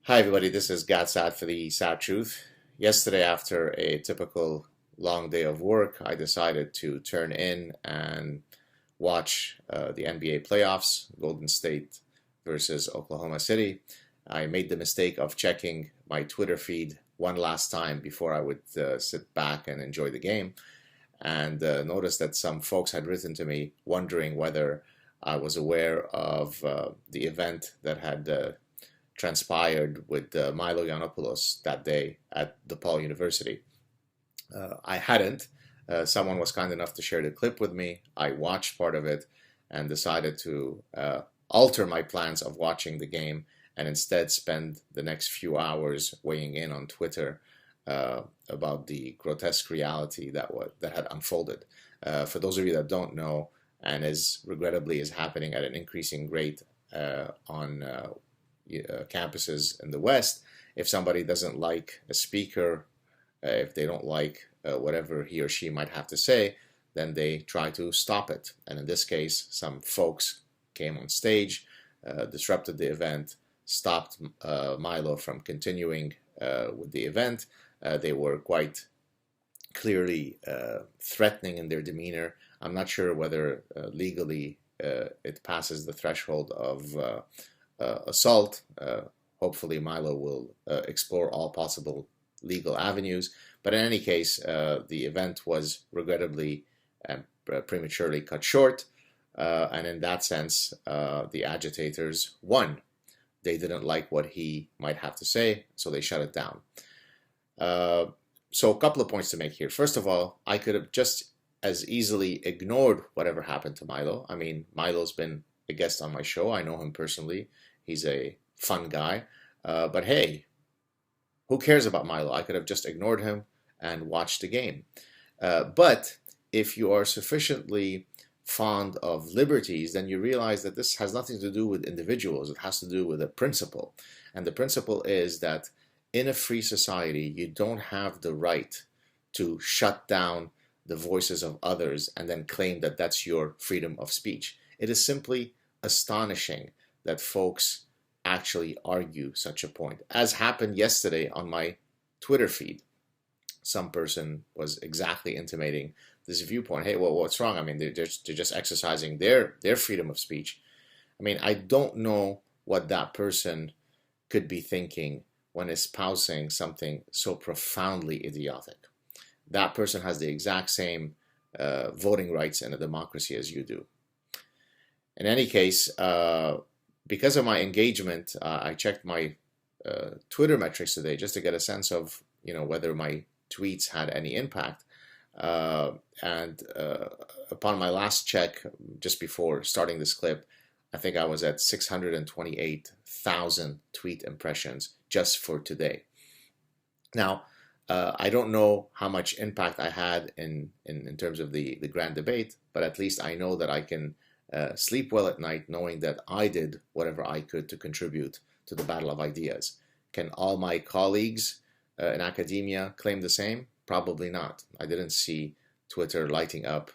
Hi everybody, this is Gad Sad for the Sad Truth. Yesterday, after a typical long day of work, I decided to turn in and watch the NBA playoffs, Golden State versus Oklahoma City. I made the mistake of checking my Twitter feed one last time before I would sit back and enjoy the game, and noticed that some folks had written to me wondering whether I was aware of the event that had transpired with Milo Yiannopoulos that day at DePaul University. I hadn't. Someone was kind enough to share the clip with me. I watched part of it and decided to alter my plans of watching the game and instead spend the next few hours weighing in on Twitter about the grotesque reality that had unfolded. For those of you that don't know, and regrettably is happening at an increasing rate on campuses in the West, if somebody doesn't like a speaker, if they don't like whatever he or she might have to say, then they try to stop it. And in this case, some folks came on stage, disrupted the event, stopped Milo from continuing with the event. They were quite clearly threatening in their demeanor. I'm not sure whether legally it passes the threshold of assault. Hopefully Milo will explore all possible legal avenues. But in any case, the event was regrettably and prematurely cut short. And in that sense, the agitators won. They didn't like what he might have to say, so they shut it down. So a couple of points to make here. First of all, I could have just as easily ignored whatever happened to Milo. I mean, Milo's been a guest on my show. I know him personally. He's a fun guy. But hey, who cares about Milo? I could have just ignored him and watched the game. But if you are sufficiently fond of liberties, then you realize that this has nothing to do with individuals. It has to do with a principle. And the principle is that in a free society, you don't have the right to shut down the voices of others and then claim that that's your freedom of speech. It is simply astonishing that folks actually argue such a point, as happened yesterday on my Twitter feed. Some person was exactly intimating this viewpoint. Hey, well, what's wrong? I mean, they're just exercising their freedom of speech. I mean, I don't know what that person could be thinking when espousing something so profoundly idiotic. That person has the exact same voting rights in a democracy as you do. In any case, because of my engagement, I checked my Twitter metrics today just to get a sense of whether my tweets had any impact. And upon my last check, just before starting this clip, I think I was at 628,000 tweet impressions just for today. Now, I don't know how much impact I had in terms of the grand debate, but at least I know that I can sleep well at night knowing that I did whatever I could to contribute to the battle of ideas. Can all my colleagues in academia claim the same? Probably not. I didn't see Twitter lighting up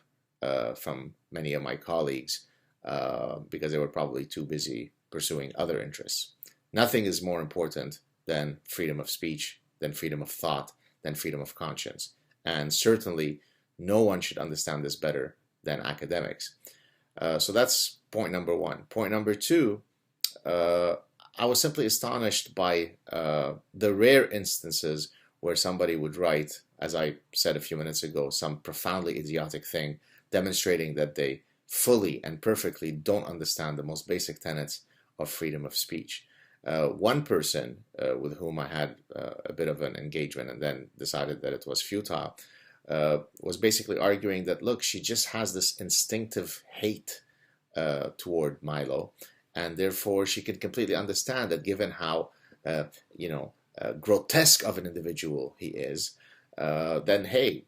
from many of my colleagues because they were probably too busy pursuing other interests. Nothing is more important than freedom of speech, than freedom of thought, than freedom of conscience. And certainly no one should understand this better than academics. So that's point number one. Point number two, I was simply astonished by the rare instances where somebody would write, as I said a few minutes ago, some profoundly idiotic thing demonstrating that they fully and perfectly don't understand the most basic tenets of freedom of speech. One person with whom I had a bit of an engagement and then decided that it was futile was basically arguing that, look, she just has this instinctive hate toward Milo, and therefore she can completely understand that given how grotesque of an individual he is, then hey,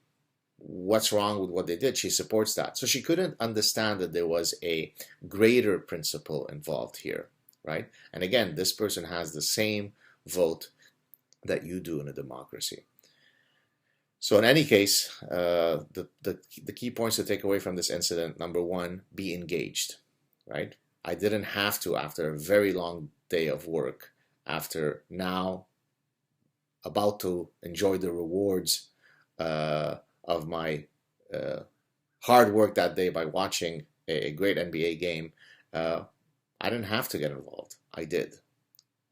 what's wrong with what they did? She supports that. So she couldn't understand that there was a greater principle involved here, right? And again, this person has the same vote that you do in a democracy. So in any case, the key points to take away from this incident: number one, be engaged, right? I didn't have to, after a very long day of work, after now about to enjoy the rewards of my hard work that day by watching a great NBA game. I didn't have to get involved. I did.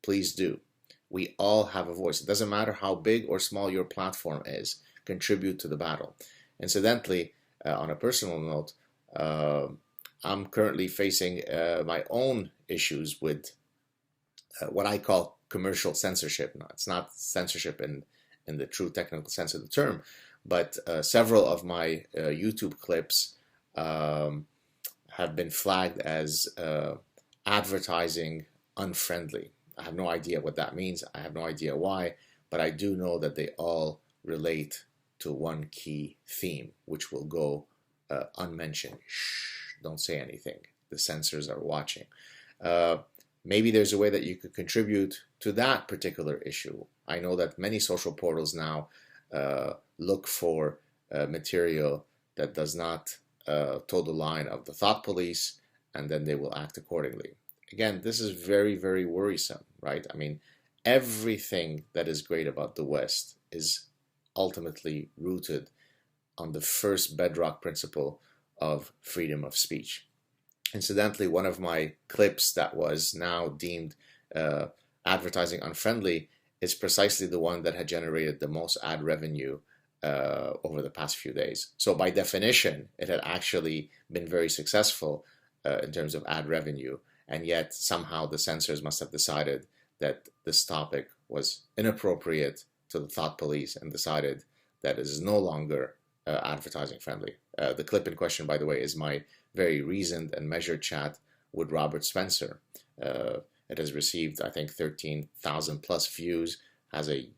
Please do. We all have a voice. It doesn't matter how big or small your platform is. Contribute to the battle. Incidentally, on a personal note, I'm currently facing my own issues with what I call commercial censorship. Now, it's not censorship in the true technical sense of the term, but several of my YouTube clips have been flagged as advertising unfriendly. I have no idea what that means. I have no idea why, but I do know that they all relate to one key theme, which will go unmentioned. Shh, don't say anything. The censors are watching. Maybe there's a way that you could contribute to that particular issue. I know that many social portals now look for material that does not toe the line of the thought police, and then they will act accordingly. Again, this is very, very worrisome, right? I mean, everything that is great about the West is ultimately rooted on the first bedrock principle of freedom of speech. Incidentally, one of my clips that was now deemed advertising unfriendly is precisely the one that had generated the most ad revenue over the past few days. So by definition, it had actually been very successful in terms of ad revenue, and yet somehow the censors must have decided that this topic was inappropriate to the thought police and decided that it is no longer advertising friendly. The clip in question, by the way, is my very reasoned and measured chat with Robert Spencer. It has received, I think, 13,000 plus views, has a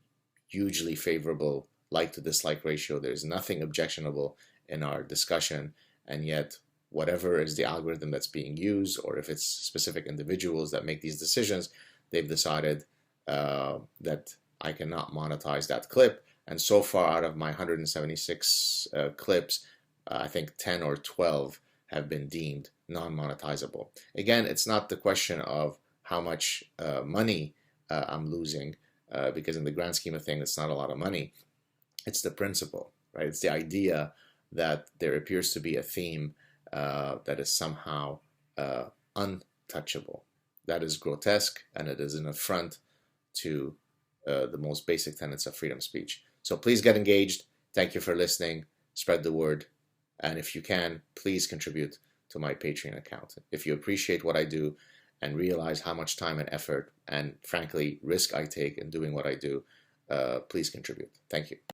hugely favorable like to dislike ratio. There's nothing objectionable in our discussion, and yet whatever is the algorithm that's being used, or if it's specific individuals that make these decisions, they've decided that I cannot monetize that clip. And so far, out of my 176 clips, I think 10 or 12 have been deemed non-monetizable. Again, it's not the question of how much money I'm losing, because in the grand scheme of things, it's not a lot of money. It's the principle, right? It's the idea that there appears to be a theme that is somehow untouchable. That is grotesque, and it is an affront to the most basic tenets of freedom of speech. So please get engaged. Thank you for listening. Spread the word. And if you can, please contribute to my Patreon account. If you appreciate what I do and realize how much time and effort and, frankly, risk I take in doing what I do, please contribute. Thank you.